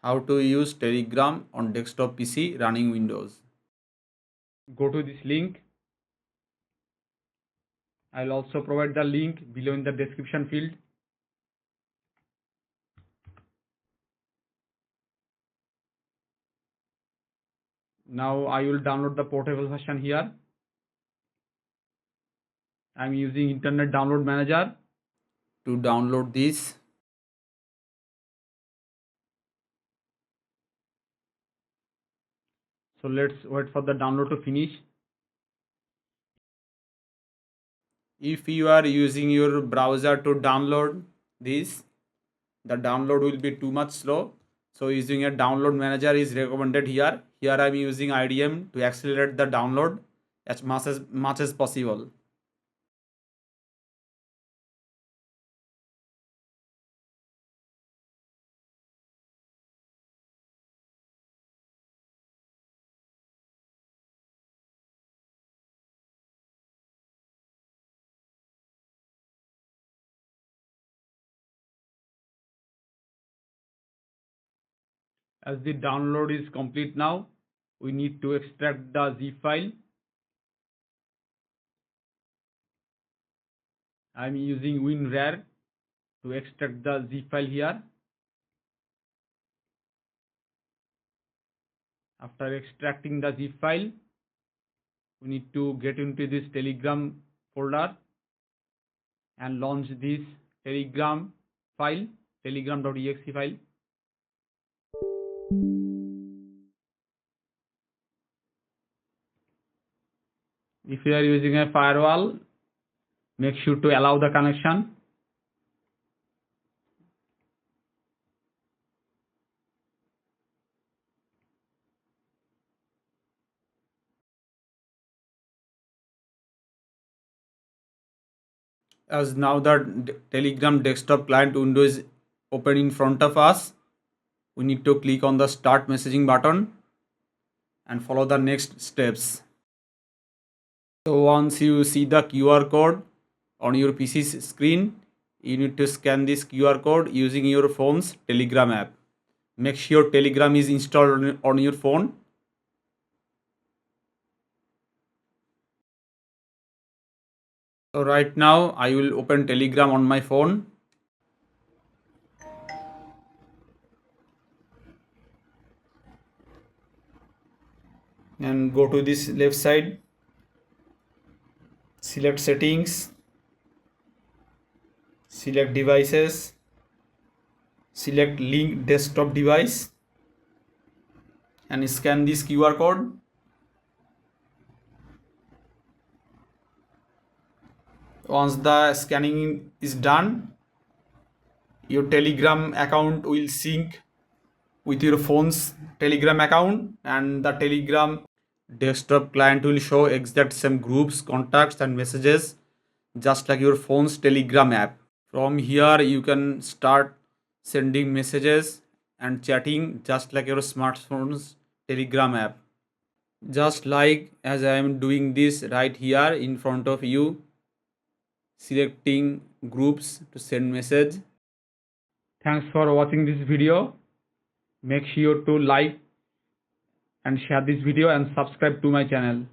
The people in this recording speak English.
How to use Telegram on desktop PC running Windows. Go to this link. I'll also provide the link below in the description field. Now I will download the portable version here. I'm using Internet Download Manager to download this. So let's wait for the download to finish. If you are using your browser to download this, the download will be too much slow. So using a download manager is recommended here. Here I am using IDM to accelerate the download as much as possible. As the download is complete now, we need to extract the zip file. I'm using WinRAR to extract the zip file here. After extracting the zip file, we need to get into this Telegram folder and launch this Telegram file, telegram.exe file. If you are using a firewall, make sure to allow the connection. As now the Telegram desktop client window is open in front of us, we need to click on the start messaging button and follow the next steps. So once you see the QR code on your PC's screen, you need to scan this QR code using your phone's Telegram app. Make sure Telegram is installed on your phone. So right now I will open Telegram on my phone. And go to this left side, select settings, select devices, select link desktop device and scan this QR code. Once the scanning is done, your Telegram account will sync with your phone's Telegram account, and the Telegram desktop client will show exact same groups, contacts and messages just like your phone's Telegram app. From here you can start sending messages and chatting just like your smartphone's Telegram app. Just like as I am doing this right here in front of you, selecting groups to send message. Thanks for watching this video. Make sure to like and share this video and subscribe to my channel.